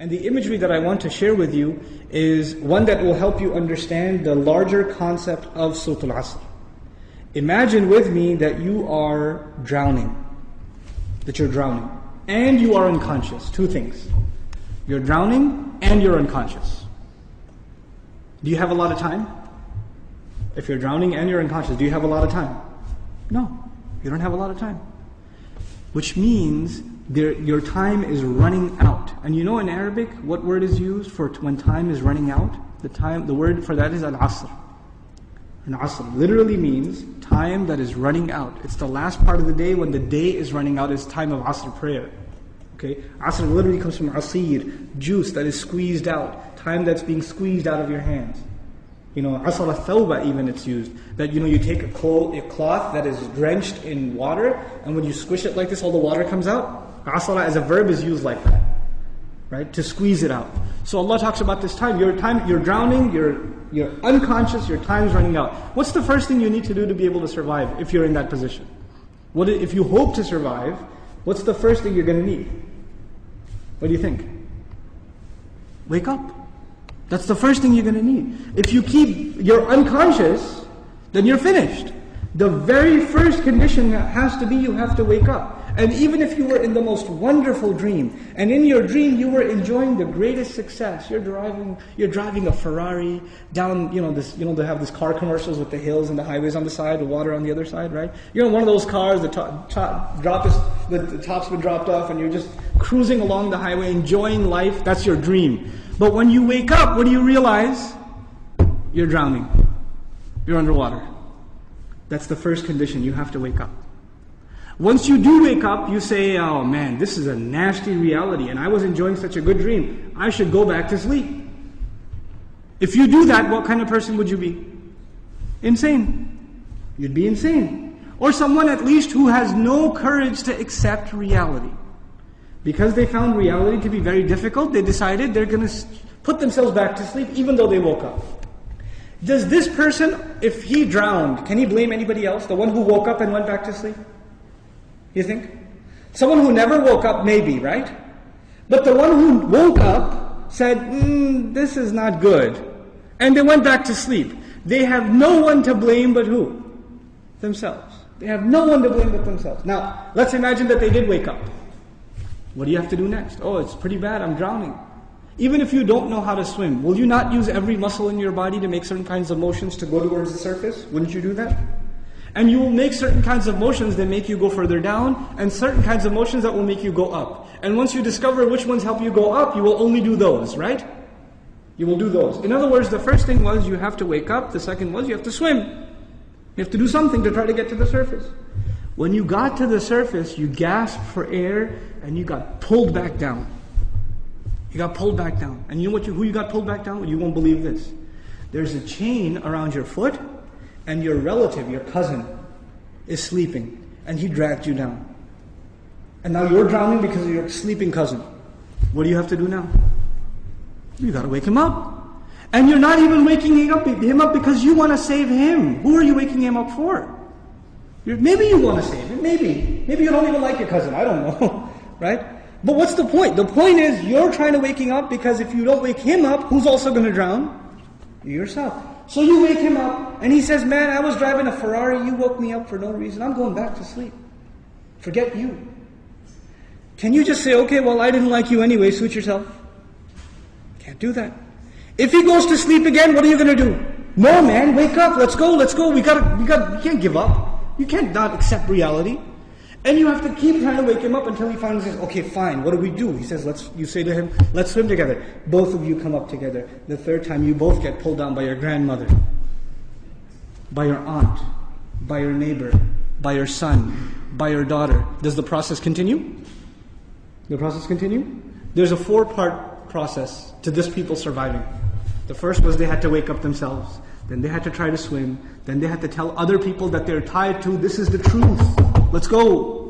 And the imagery that I want to share with you is one that will help you understand the larger concept of Surah Al-Asr. Imagine with me that you are drowning. And you are unconscious. Two things. You're drowning and you're unconscious. Do you have a lot of time? If you're drowning and you're unconscious, do you have a lot of time? No, you don't have a lot of time. Which means your time is running out. And you know in Arabic, what word is used for when time is running out? The word for that is Al-Asr. Al-Asr literally means time that is running out. It's the last part of the day when the day is running out, is time of Asr prayer. Okay? Asr literally comes from asir, juice that is squeezed out, time that's being squeezed out of your hands. Asr al-thawba even it's used. That you take a cloth that is drenched in water, and when you squish it like this, all the water comes out. Asra as a verb is used like that. Right? To squeeze it out. So Allah talks about this time. You're drowning, you're unconscious, your time's running out. What's the first thing you need to do to be able to survive if you're in that position? If you hope to survive, what's the first thing you're going to need? What do you think? Wake up. That's the first thing you're going to need. If you're unconscious, then you're finished. The very first condition has to be you have to wake up. And even if you were in the most wonderful dream, and in your dream you were enjoying the greatest success, you're driving a Ferrari down, they have these car commercials with the hills and the highways on the side, the water on the other side, right? You're in one of those cars, the top's been dropped off, and you're just cruising along the highway, enjoying life. That's your dream. But when you wake up, what do you realize? You're drowning. You're underwater. That's the first condition. You have to wake up. Once you do wake up, you say, oh man, this is a nasty reality, and I was enjoying such a good dream. I should go back to sleep. If you do that, what kind of person would you be? Insane. You'd be insane. Or someone at least who has no courage to accept reality. Because they found reality to be very difficult, they decided they're going to put themselves back to sleep even though they woke up. Does this person, if he drowned, can he blame anybody else? The one who woke up and went back to sleep? You think? Someone who never woke up, maybe, right? But the one who woke up said, this is not good. And they went back to sleep. They have no one to blame but who? Themselves. They have no one to blame but themselves. Now, let's imagine that they did wake up. What do you have to do next? Oh, it's pretty bad, I'm drowning. Even if you don't know how to swim, will you not use every muscle in your body to make certain kinds of motions to go towards the surface? Wouldn't you do that? And you will make certain kinds of motions that make you go further down, and certain kinds of motions that will make you go up. And once you discover which ones help you go up, you will only do those, right? You will do those. In other words, the first thing was you have to wake up. The second was you have to swim. You have to do something to try to get to the surface. When you got to the surface, you gasped for air, and you got pulled back down. You got pulled back down. And you know who you got pulled back down with? You won't believe this. There's a chain around your foot, and your relative, your cousin, is sleeping, and he dragged you down. And now you're drowning because of your sleeping cousin. What do you have to do now? You got to wake him up. And you're not even waking him up because you want to save him. Who are you waking him up for? Maybe you want to save him, maybe. Maybe you don't even like your cousin, I don't know, right? But what's the point? The point is you're trying to wake him up because if you don't wake him up, who's also going to drown? You yourself. So you wake him up, and he says, man, I was driving a Ferrari, you woke me up for no reason, I'm going back to sleep. Forget you. Can you just say, okay, well, I didn't like you anyway, suit yourself? Can't do that. If he goes to sleep again, what are you going to do? No, man, wake up, let's go, you can't give up. You can't not accept reality. And you have to keep trying to wake him up until he finally says, okay, fine, what do we do? He says, you say to him, let's swim together. Both of you come up together. The third time, you both get pulled down by your grandmother, by your aunt, by your neighbor, by your son, by your daughter. Does the process continue? The process continue? There's a 4-part process to this people surviving. The first was they had to wake up themselves. Then they had to try to swim. Then they had to tell other people that they're tied to, this is the truth. Let's go.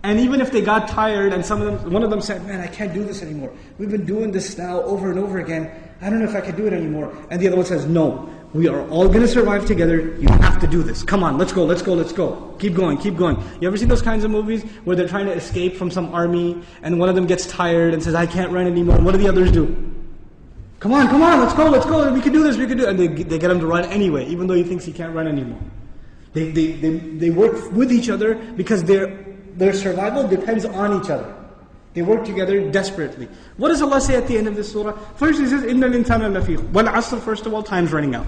And even if they got tired and one of them said, man, I can't do this anymore. We've been doing this now over and over again. I don't know if I can do it anymore. And the other one says, no, We are all going to survive together. You have to do this. Come on, let's go, let's go, let's go. Keep going, keep going. You ever seen those kinds of movies where they're trying to escape from some army and one of them gets tired and says, I can't run anymore. And what do the others do? Come on, let's go. We can do this, we can do it. And they get him to run anyway, even though he thinks he can't run anymore. They work with each other because their survival depends on each other. They work together desperately. What does Allah say at the end of this surah? First He says, إِنَّ الْإِنسَانَ لَفِي وَالْعَصْرِ. First of all, time's running out.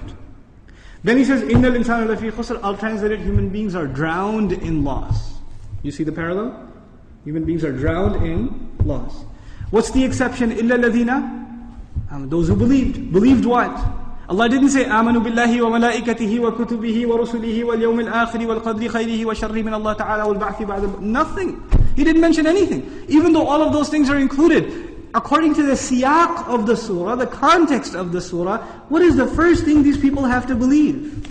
Then He says, إِنَّ الْإِنسَانَ لَفِي خُسْرٍ. I'll translate it, human beings are drowned in loss. You see the parallel? Human beings are drowned in loss. What's the exception? إِلَّا الَّذِينَ Those who believed. Believed what? Allah didn't say آمنوا بالله وملائكته وكتبه ورسله واليوم الآخر والقدر خيره وشره من الله تعالى والبعث بعد. Nothing. He didn't mention anything. Even though all of those things are included. According to the siyaq of the surah, the context of the surah, what is the first thing these people have to believe?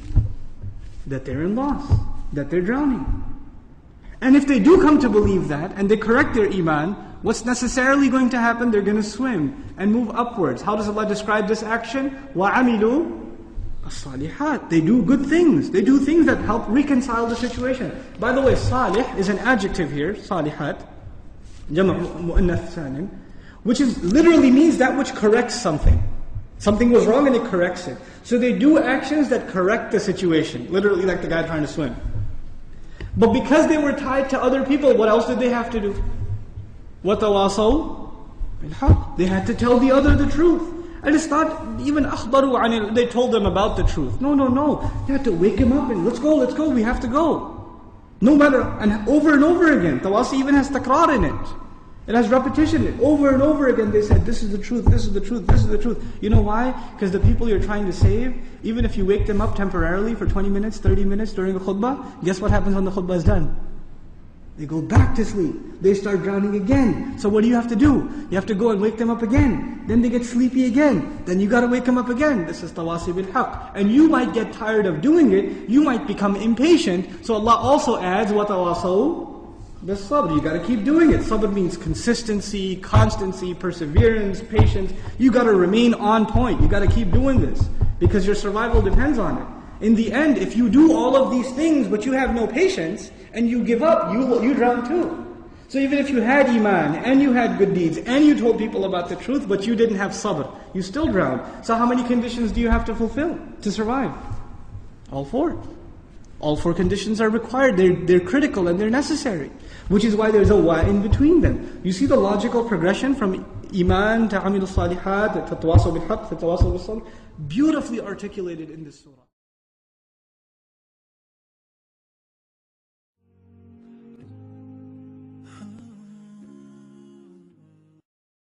That they're in loss. That they're drowning. And if they do come to believe that, and they correct their iman, what's necessarily going to happen? They're going to swim and move upwards. How does Allah describe this action? وَعَمِلُوا الصَّالِحَاتِ. They do good things. They do things that help reconcile the situation. By the way, salih is an adjective here, salihat, jama' mu'annath salim, which is literally means that which corrects something. Something was wrong and it corrects it. So they do actions that correct the situation. Literally like the guy trying to swim. But because they were tied to other people, what else did they have to do? وَتَوَاصَوْا بِالْحَقِّ. They had to tell the other the truth. And it's not even أخبروا عن it. They told them about the truth. No. You have to wake him up and let's go, we have to go. No matter, and over again. Tawasi even has takrar in it. It has repetition in it. Over and over again they said, this is the truth, this is the truth, this is the truth. You know why? Because the people you're trying to save, even if you wake them up temporarily for 20 minutes, 30 minutes during the khutbah, guess what happens when the khutbah is done? They go back to sleep. They start drowning again. So what do you have to do? You have to go and wake them up again. Then they get sleepy again. Then you got to wake them up again. This is tawasi bil haqq. And you might get tired of doing it. You might become impatient. So Allah also adds, وَتَوَاصَوْا بِالصَّبْرِ. You got to keep doing it. Sabr means consistency, constancy, perseverance, patience. You got to remain on point. You got to keep doing this. Because your survival depends on it. In the end, if you do all of these things but you have no patience and you give up, you drown too. So even if you had iman and you had good deeds and you told people about the truth but you didn't have sabr, you still drown. So how many conditions do you have to fulfill to survive? All four. All four conditions are required. They're critical and they're necessary. Which is why there's a wa in between them. You see the logical progression from iman to amil salihat to tawasaw bil haqq to tawasaw bil sabr, beautifully articulated in this surah.